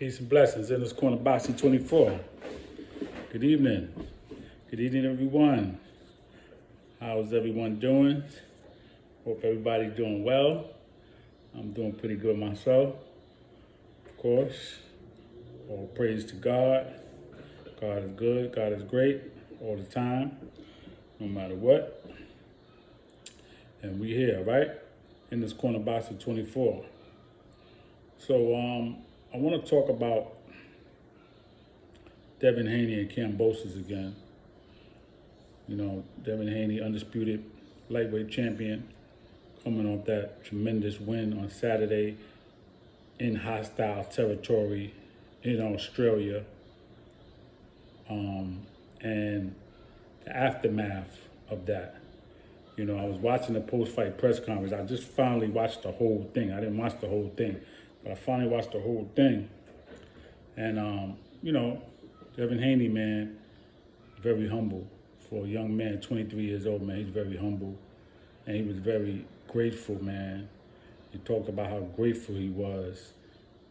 Peace and blessings in this corner boxing 24. Good evening. Good evening, everyone. How's everyone doing? Hope everybody's doing well. I'm doing pretty good myself. Of course, all praise to God. God is good. God is great all the time, no matter what. And we here, right? In this corner boxing 24. So, I want to talk about Devin Haney and Kambosos again. You know, Devin Haney, undisputed lightweight champion, coming off that tremendous win on Saturday in hostile territory in Australia. And the aftermath of that. You know, I was watching the post-fight press conference. I just finally watched the whole thing. I didn't watch the whole thing, but I finally watched the whole thing. And, you know, Devin Haney, man, very humble. For a young man, 23 years old, man, he's very humble. And he was very grateful, man. He talked about how grateful he was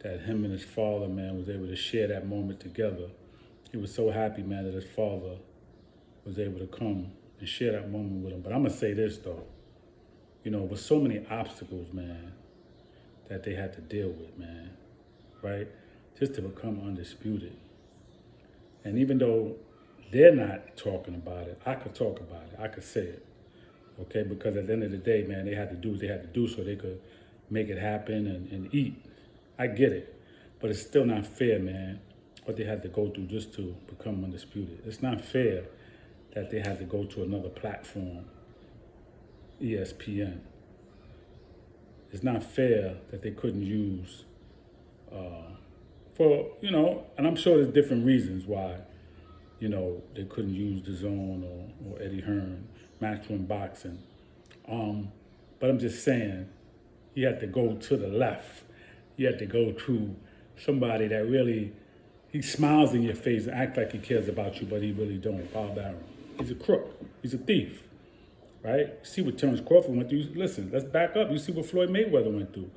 that him and his father, man, was able to share that moment together. He was so happy, man, that his father was able to come and share that moment with him. But I'm going to say this, though. You know, with so many obstacles, man, that they had to deal with, man, right? Just to become undisputed. And even though they're not talking about it, I could talk about it. I could say it, okay? Because at the end of the day, man, they had to do what they had to do so they could make it happen and eat. I get it. But it's still not fair, man, what they had to go through just to become undisputed. It's not fair that they had to go to another platform, ESPN. It's not fair that they couldn't use, you know, and I'm sure there's different reasons why, you know, they couldn't use the Zone or Eddie Hearn, Matchroom Boxing. But I'm just saying, you had to go to the left. You had to go to somebody that really, he smiles in your face and acts like he cares about you, but he really don't. Paul Barron. He's a crook. He's a thief. Right? You see what Terrence Crawford went through. Listen, let's back up. You see what Floyd Mayweather went through.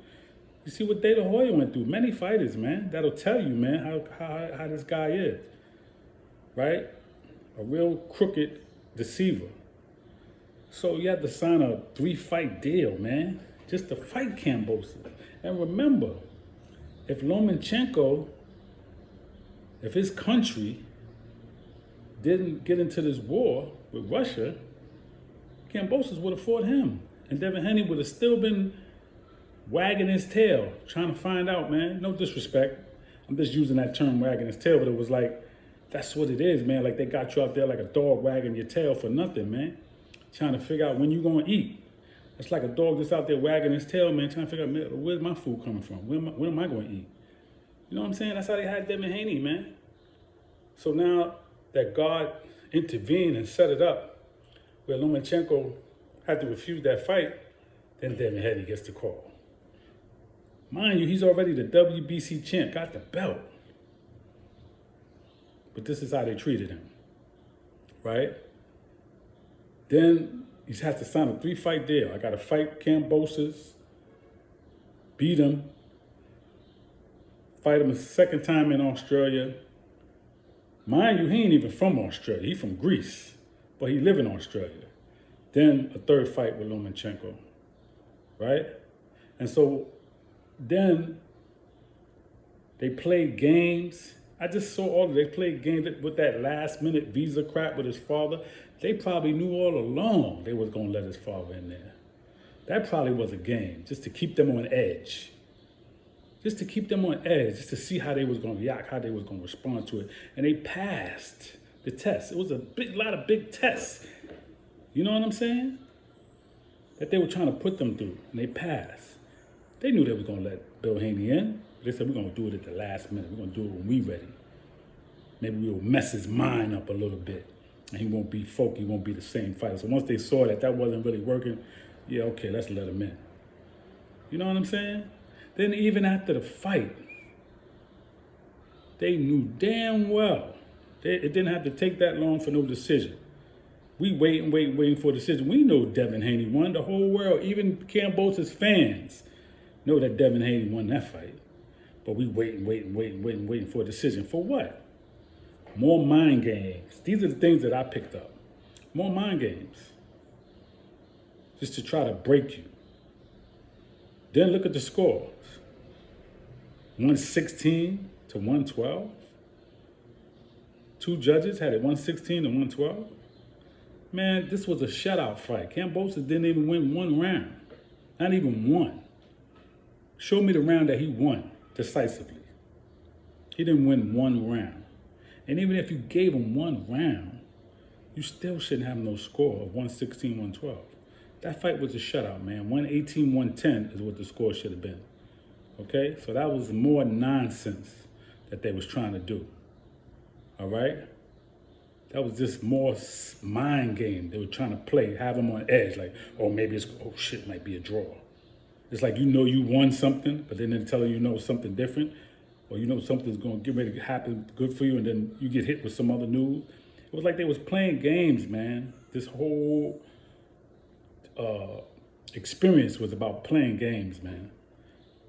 You see what De La Hoya went through. Many fighters, man, that'll tell you, man, how this guy is. Right? A real crooked deceiver. So you had to sign a 3-fight deal, man, just to fight Kambosos. And remember, if Lomachenko, if his country didn't get into this war with Russia, Kambosos would have fought him. And Devin Haney would have still been wagging his tail, trying to find out, man. No disrespect. I'm just using that term, wagging his tail, but it was like, that's what it is, man. Like they got you out there like a dog wagging your tail for nothing, man. Trying to figure out when you gonna eat. It's like a dog that's out there wagging his tail, man, trying to figure out, man, where's my food coming from? When am I gonna eat? You know what I'm saying? That's how they had Devin Haney, man. So now that God intervened and set it up where Lomachenko had to refuse that fight, then Devin Haney gets the call. Mind you, he's already the WBC champ, got the belt. But this is how they treated him, right? Then he has to sign a 3-fight deal. I got to fight Kambosos, beat him, fight him a second time in Australia. Mind you, he ain't even from Australia. He's from Greece, but he live in Australia. Then a 3rd fight with Lomachenko, right? And so then they played games. I just saw all of they played games with that last-minute visa crap with his father. They probably knew all along they was going to let his father in there. That probably was a game, just to keep them on edge. Just to keep them on edge, just to see how they was going to react, how they was going to respond to it. And they passed the test. It was a lot of big tests. You know what I'm saying? That they were trying to put them through, and they passed. They knew they were going to let Bill Haney in. They said, we're going to do it at the last minute. We're going to do it when we ready. Maybe we'll mess his mind up a little bit, and he won't be folk. He won't be the same fighter. So once they saw that wasn't really working, yeah, okay, let's let him in. You know what I'm saying? Then even after the fight, they knew damn well it didn't have to take that long for no decision. We waiting for a decision. We know Devin Haney won. The whole world, even Kambosos fans, know that Devin Haney won that fight. But we waiting for a decision. For what? More mind games. These are the things that I picked up. More mind games. Just to try to break you. Then look at the scores. 116 to 112. Two judges had it 116 to 112. Man, this was a shutout fight. Kambosos didn't even win one round. Not even one. Show me the round that he won decisively. He didn't win one round. And even if you gave him one round, you still shouldn't have no score of 116, 112. That fight was a shutout, man. 118, 110 is what the score should have been. Okay? So that was more nonsense that they was trying to do. All right? That was just more mind game. They were trying to play, have them on edge. Like, oh, maybe it's, oh shit, might be a draw. It's like you know you won something, but then they're telling you know something different. Or you know something's going to get ready to happen good for you, and then you get hit with some other news. It was like they was playing games, man. This whole experience was about playing games, man.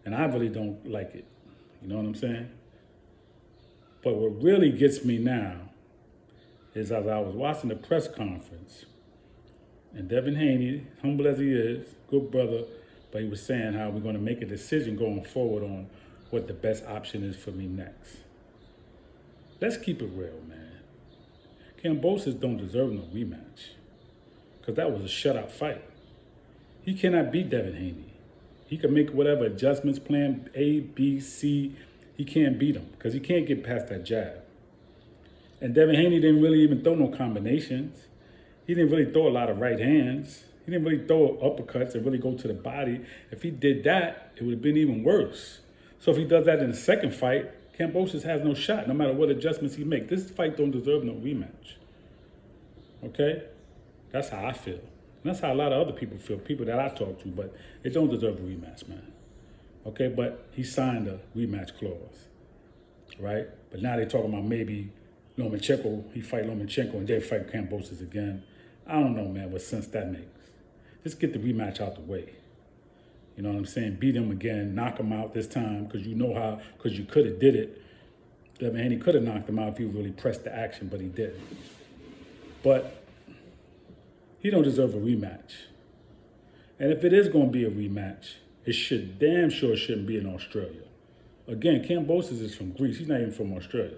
And I really don't like it. You know what I'm saying? But what really gets me now is as I was watching the press conference, and Devin Haney, humble as he is, good brother, but he was saying how we're going to make a decision going forward on what the best option is for me next. Let's keep it real, man. Kambosos don't deserve no rematch because that was a shutout fight. He cannot beat Devin Haney. He can make whatever adjustments, plan A, B, C. He can't beat him because he can't get past that jab. And Devin Haney didn't really even throw no combinations. He didn't really throw a lot of right hands. He didn't really throw uppercuts and really go to the body. If he did that, it would have been even worse. So if he does that in the second fight, Kambosos has no shot, no matter what adjustments he makes. This fight don't deserve no rematch. Okay? That's how I feel. And that's how a lot of other people feel, people that I talk to, but it don't deserve a rematch, man. Okay, but he signed a rematch clause, right? But now they're talking about maybe Lomachenko, he fight Lomachenko and then fight Kambosos again. I don't know, man, what sense that makes. Just get the rematch out the way. You know what I'm saying? Beat him again, knock him out this time, because you know how, because you could have did it. Devin Haney could have knocked him out if he really pressed the action, but he didn't. But he don't deserve a rematch. And if it is going to be a rematch, it should damn sure shouldn't be in Australia. Again, Kambosos is from Greece. He's not even from Australia.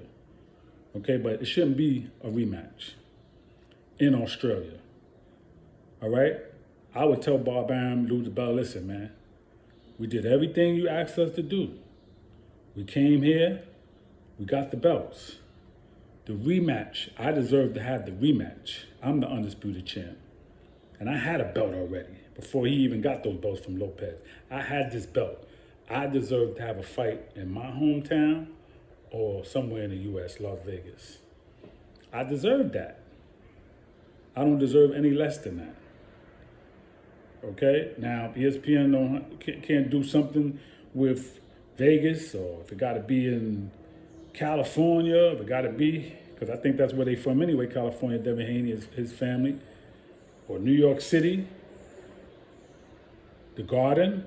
Okay, but it shouldn't be a rematch in Australia. All right? I would tell Bob Arum, lose the belt, listen, man, we did everything you asked us to do. We came here, we got the belts. The rematch, I deserve to have the rematch. I'm the undisputed champ. And I had a belt already before he even got those belts from Lopez. I had this belt. I deserve to have a fight in my hometown or somewhere in the U.S., Las Vegas. I deserve that. I don't deserve any less than that. Okay? Now, ESPN can't do something with Vegas, or if it got to be in California, if it got to be, because I think that's where they from anyway, California, Devin Haney, his family, or New York City, the Garden,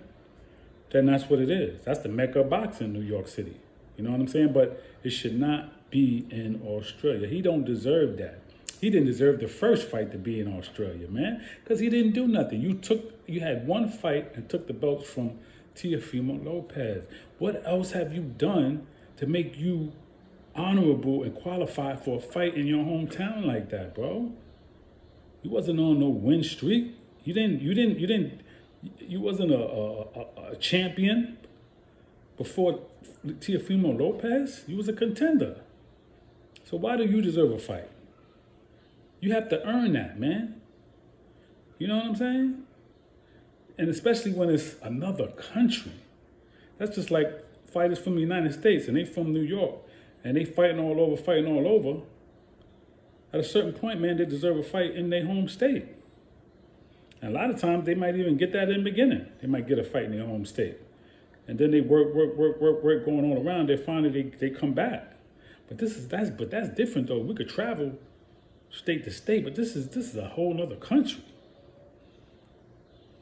then that's what it is. That's the Mecca of boxing, New York City. You know what I'm saying? But it should not be in Australia. He don't deserve that. He didn't deserve the first fight to be in Australia, man, because he didn't do nothing. You had one fight and took the belts from Teofimo Lopez. What else have you done to make you honorable and qualified for a fight in your hometown like that, bro? You wasn't on no win streak. You wasn't a champion before Teofimo Lopez. You was a contender. So why do you deserve a fight? You have to earn that, man. You know what I'm saying? And especially when it's another country. That's just like fighters from the United States and they from New York and they fighting all over. At a certain point, man, they deserve a fight in their home state. And a lot of times they might even get that in the beginning. They might get a fight in their home state. And then they work going all around. They finally they come back. But that's different though. We could travel state to state, but this is a whole other country.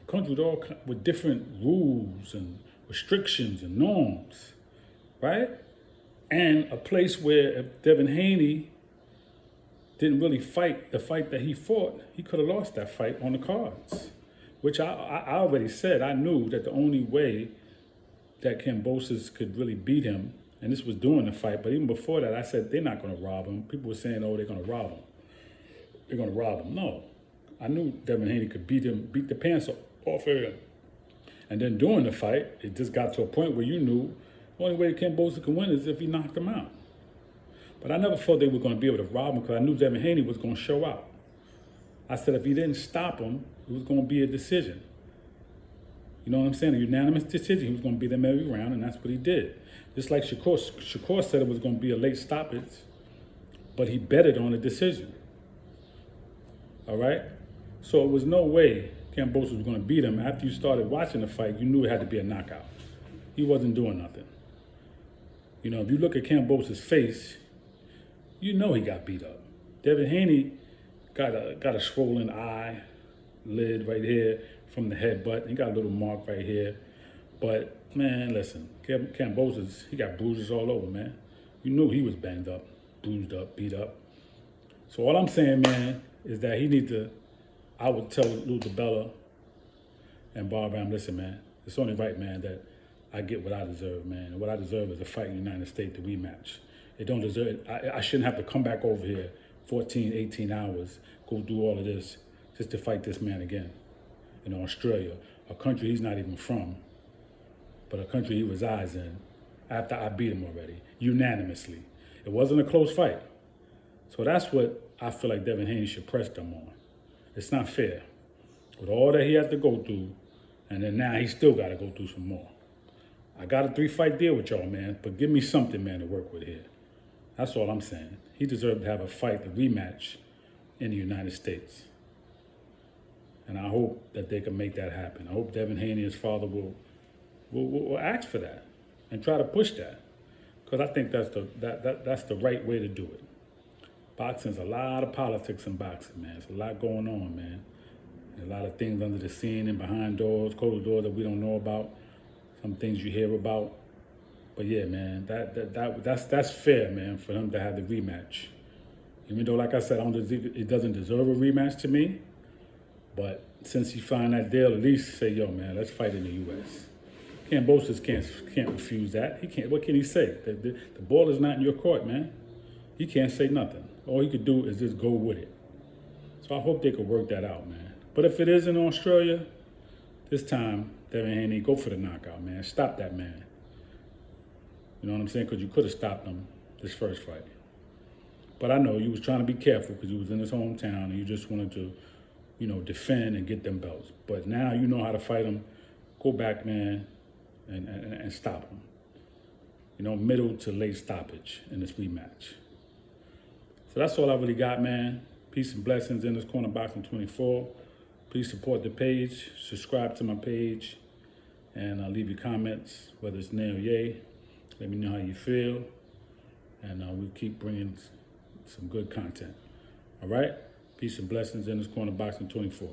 A country with different rules and restrictions and norms. right? And a place where if Devin Haney didn't really fight the fight that he fought, he could have lost that fight on the cards. Which I already said, I knew that the only way that Kambosos could really beat him, and this was during the fight, but even before that, I said they're not going to rob him. People were saying, oh, they're going to rob him. They're going to rob him. No. I knew Devin Haney could beat the pants off of him. And then during the fight, it just got to a point where you knew the only way Kambosos could win is if he knocked him out. But I never thought they were going to be able to rob him because I knew Devin Haney was going to show out. I said if he didn't stop him, it was going to be a decision. You know what I'm saying? A unanimous decision. He was going to beat him every round, and that's what he did. Just like Shakur said it was going to be a late stoppage, but he betted on a decision. All right? So it was no way Kambosos was going to beat him. After you started watching the fight, you knew it had to be a knockout. He wasn't doing nothing. You know, if you look at Kambosos' face, you know he got beat up. Devin Haney got a swollen eye, lid right here from the headbutt. He got a little mark right here. But, man, listen, Kambosos, he got bruises all over, man. You knew he was banged up, bruised up, beat up. So all I'm saying, man, is that he need to, I would tell Lou DiBella and Bob Ram, listen, man, it's only right, man, that I get what I deserve, man. And what I deserve is a fight in the United States, the rematch. It don't deserve it. I shouldn't have to come back over here 14, 18 hours, go do all of this just to fight this man again in Australia, a country he's not even from, but a country he resides in after I beat him already, unanimously. It wasn't a close fight. So that's what I feel like Devin Haney should press them on. It's not fair. With all that he had to go through, and then now he still got to go through some more. I got a 3-fight deal with y'all, man, but give me something, man, to work with here. That's all I'm saying. He deserved to have a fight, the rematch, in the United States. And I hope that they can make that happen. I hope Devin Haney, his father, will ask for that and try to push that. Because I think that's the right way to do it. Boxing's a lot of politics in boxing, man. There's a lot going on, man. There's a lot of things under the scene and behind doors, closed doors that we don't know about. Some things you hear about. But yeah, man, that's fair, man, for him to have the rematch. Even though, like I said, it doesn't deserve a rematch to me. But since he signed that deal, at least say, yo, man, let's fight in the U.S. Kambosos can't refuse that. He can't. What can he say? The ball is not in your court, man. He can't say nothing. All he could do is just go with it. So I hope they could work that out, man. But if it is in Australia, this time, Devin Haney, go for the knockout, man. Stop that man. You know what I'm saying? Because you could have stopped him this first fight. But I know you was trying to be careful because you was in his hometown and you just wanted to, you know, defend and get them belts. But now you know how to fight him. Go back, man, and stop him. You know, middle to late stoppage in this rematch. So that's all I really got, man. Peace and blessings in this Corner Boxing 24. Please support the page. Subscribe to my page. And leave your comments, whether it's nay or yay. Let me know how you feel. And we'll keep bringing some good content. All right? Peace and blessings in this Corner Boxing 24.